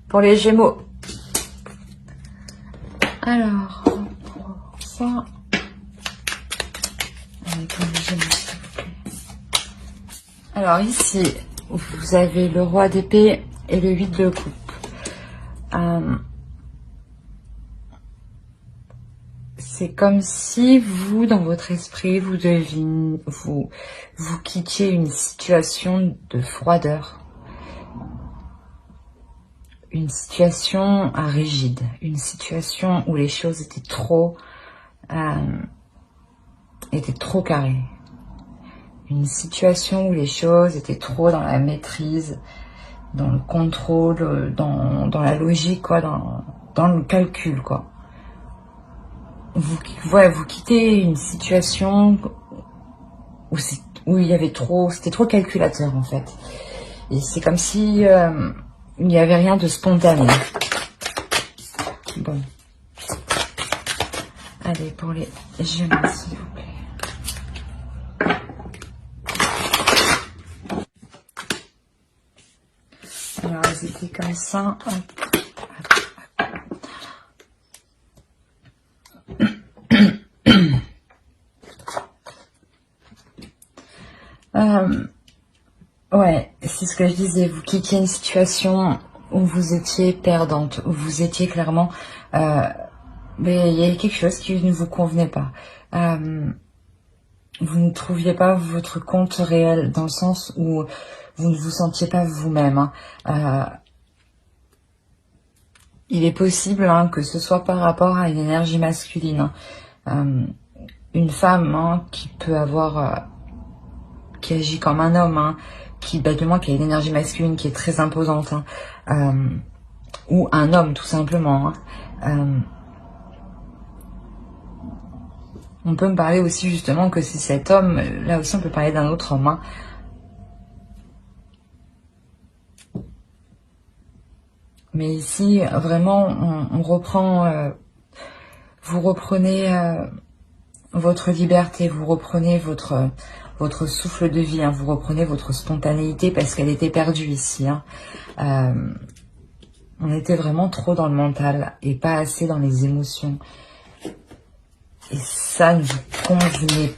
pour les Gémeaux. Alors, pour ça... Allez, pour les Gémeaux, s'il vous plaît. Alors ici, vous avez le roi d'épée et le 8 de coupe. C'est comme si vous, dans votre esprit, vous quittiez une situation de froideur. Une situation rigide. Une situation où les choses étaient trop carrées. Une situation où les choses étaient trop dans la maîtrise, dans le contrôle, dans la logique, quoi, dans le calcul, quoi. Vous quittez une situation où il y avait c'était trop calculateur en fait. Et c'est comme si il n'y avait rien de spontané. Bon. Allez, pour les Gémeaux, s'il vous plaît. Alors, elles étaient comme ça. Hop. Ouais, c'est ce que je disais, vous quittiez une situation où vous étiez perdante, où vous étiez clairement... mais il y avait quelque chose qui ne vous convenait pas. Vous ne trouviez pas votre compte réel, dans le sens où vous ne vous sentiez pas vous-même. Il est possible que ce soit par rapport à une énergie masculine. Une femme qui peut avoir... qui agit comme un homme, qui a une énergie masculine qui est très imposante, ou un homme tout simplement. On peut me parler aussi justement que c'est cet homme, là aussi on peut parler d'un autre homme. Mais ici, vraiment, on reprend, vous reprenez votre liberté, vous reprenez votre souffle de vie, vous reprenez votre spontanéité parce qu'elle était perdue ici. On était vraiment trop dans le mental et pas assez dans les émotions. Et ça ne vous convenait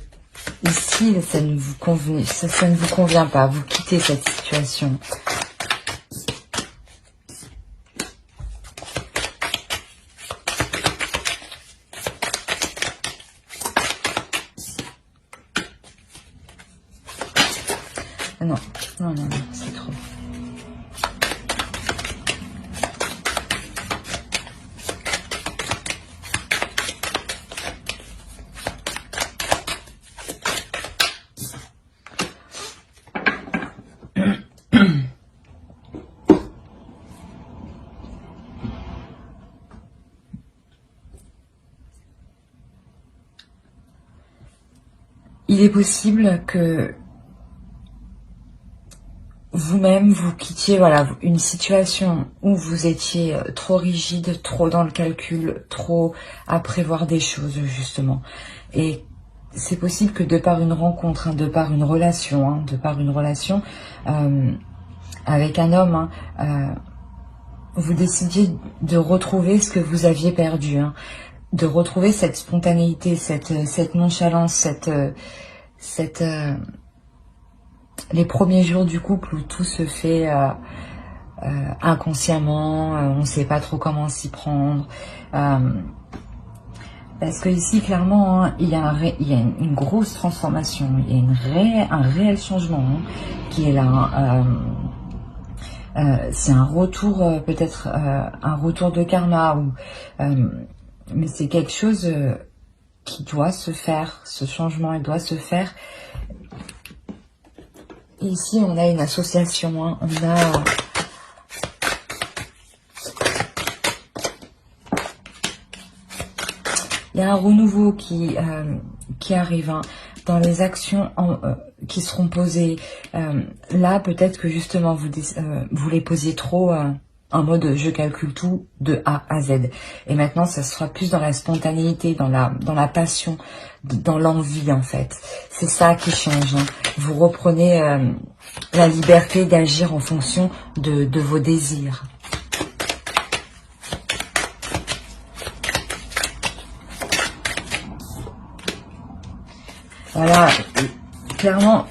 ici, ça ne vous convient pas. Vous quittez cette situation. Non, c'est trop. Il est possible que vous-même, vous quittiez une situation où vous étiez trop rigide, trop dans le calcul, trop à prévoir des choses, justement. Et c'est possible que de par une rencontre, de par une relation, avec un homme, vous décidiez de retrouver ce que vous aviez perdu, de retrouver cette spontanéité, cette nonchalance, les premiers jours du couple où tout se fait inconsciemment, on ne sait pas trop comment s'y prendre. Parce que ici, clairement, il y a une grosse transformation, il y a un réel changement qui est là. C'est un retour, peut-être un retour de karma, mais c'est quelque chose qui doit se faire, ce changement, il doit se faire. Et ici, on a une association, il y a un renouveau qui arrive dans les actions qui seront posées. Là, peut-être que justement, vous les posiez trop en mode je calcule tout de A à Z. Et maintenant, ça sera plus dans la spontanéité, dans la passion, dans l'envie en fait. C'est ça qui change. Vous reprenez la liberté d'agir en fonction de vos désirs. Voilà, clairement,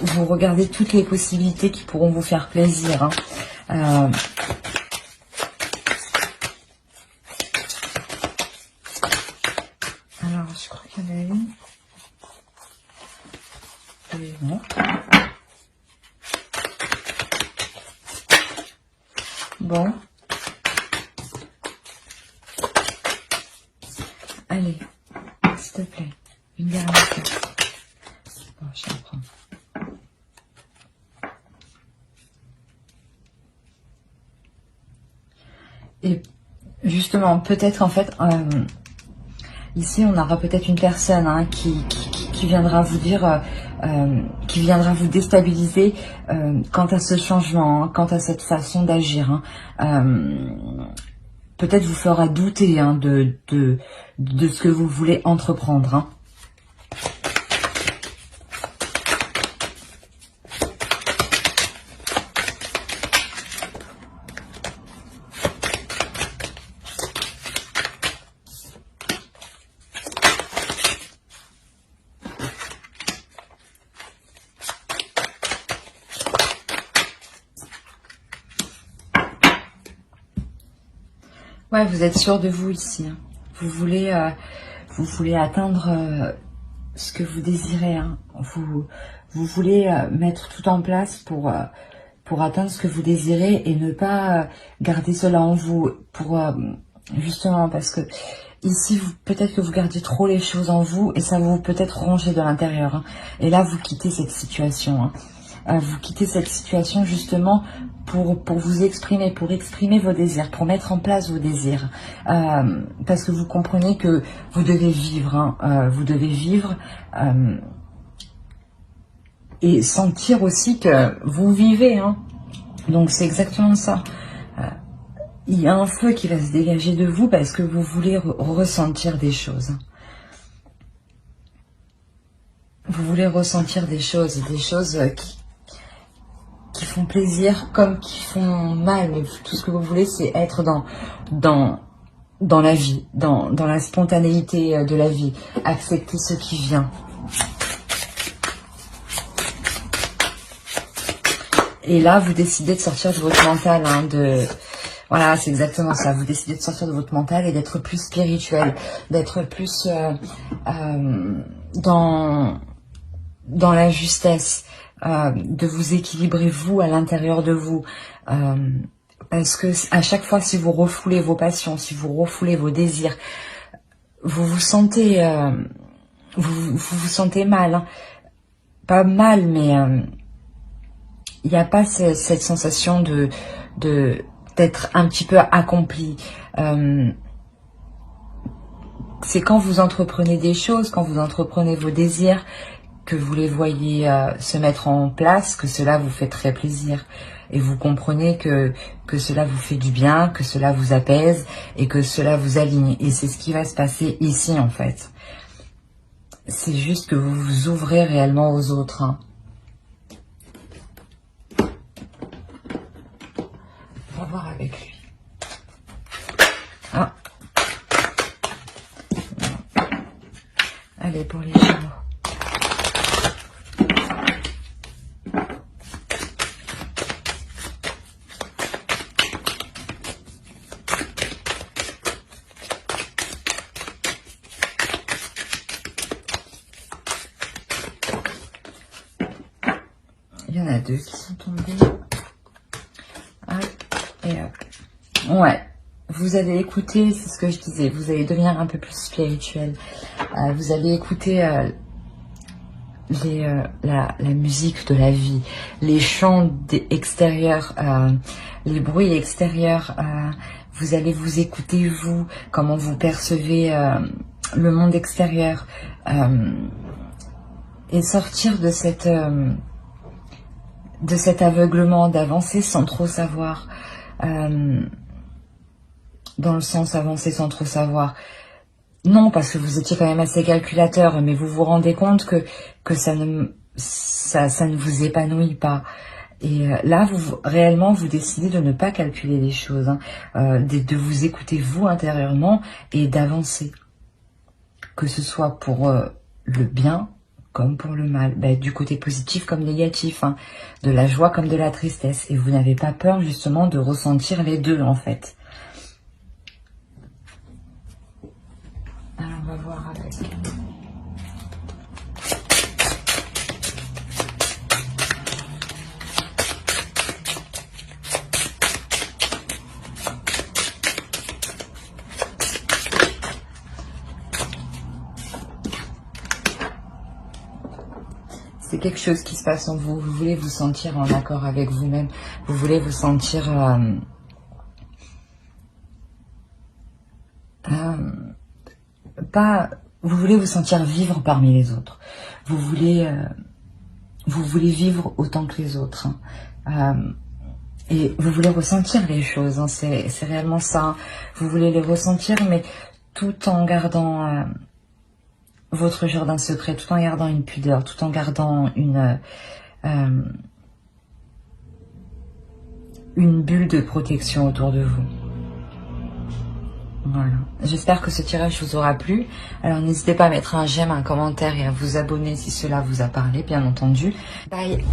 vous regardez toutes les possibilités qui pourront vous faire plaisir. Hein. Alors, je crois qu'il y en a une. Et non. Bon. Allez, s'il te plaît, une dernière carte. Bon, je en prends. Et justement, peut-être en fait, ici on aura peut-être une personne hein, qui viendra vous dire, qui viendra vous déstabiliser quant à ce changement, hein, quant à cette façon d'agir. Hein. Peut-être vous fera douter hein, de ce que vous voulez entreprendre. Hein. Ouais, vous êtes sûr de vous ici. Hein. Vous voulez atteindre ce que vous désirez. Hein. Vous voulez mettre tout en place pour atteindre ce que vous désirez et ne pas garder cela en vous. Justement, parce que ici, peut-être que vous gardez trop les choses en vous et ça vous peut-être ronger de l'intérieur. Hein. Et là, vous quittez cette situation. Hein. Vous quittez cette situation justement pour vous exprimer, pour exprimer vos désirs, pour mettre en place vos désirs. Parce que vous comprenez que vous devez vivre, hein, vous devez vivre et sentir aussi que vous vivez. Hein. Donc c'est exactement ça. Il y a un feu qui va se dégager de vous parce que vous voulez ressentir des choses. Vous voulez ressentir des choses qui font plaisir comme qui font mal, mais tout ce que vous voulez c'est être dans la vie, dans la spontanéité de la vie, accepter ce qui vient. Et là vous décidez de sortir de votre mental, hein, voilà, c'est exactement ça, vous décidez de sortir de votre mental et d'être plus spirituel, d'être plus dans la justesse, de vous équilibrer vous à l'intérieur de vous, parce que à chaque fois si vous refoulez vos passions, si vous refoulez vos désirs, vous vous sentez vous sentez mal, hein. Pas mal, mais il n'y a pas cette sensation d'être un petit peu accompli. C'est quand vous entreprenez des choses, quand vous entreprenez vos désirs, que vous les voyez se mettre en place, que cela vous fait très plaisir. Et vous comprenez que cela vous fait du bien, que cela vous apaise et que cela vous aligne. Et c'est ce qui va se passer ici en fait. C'est juste que vous vous ouvrez réellement aux autres. Hein. On va voir avec lui. Ah. Allez, pour les Gémeaux. Il y en a deux qui sont tombés. Hop et hop. Ouais. Vous allez écouter, c'est ce que je disais, vous allez devenir un peu plus spirituel. Vous allez écouter la musique de la vie, les chants extérieurs, les bruits extérieurs. Vous allez vous écouter, vous, comment vous percevez le monde extérieur. Et sortir de cet aveuglement, d'avancer sans trop savoir. Dans le sens avancer sans trop savoir. Non, parce que vous étiez quand même assez calculateur, mais vous vous rendez compte que ça ne vous épanouit pas. Et là, réellement, vous décidez de ne pas calculer les choses, hein, de vous écouter vous intérieurement et d'avancer. Que ce soit pour le bien comme pour le mal, du côté positif comme négatif, hein, de la joie comme de la tristesse. Et vous n'avez pas peur justement de ressentir les deux en fait. Alors on va voir avec... C'est quelque chose qui se passe en vous. Vous voulez vous sentir en accord avec vous-même. Vous voulez vous sentir... vous voulez vous sentir vivre parmi les autres. Vous voulez vivre autant que les autres. Hein. Et vous voulez ressentir les choses. Hein. C'est réellement ça. Hein. Vous voulez les ressentir, mais tout en gardant... votre jardin secret, tout en gardant une pudeur, tout en gardant une bulle de protection autour de vous. Voilà. J'espère que ce tirage vous aura plu. Alors n'hésitez pas à mettre un j'aime, un commentaire et à vous abonner si cela vous a parlé, bien entendu. Bye.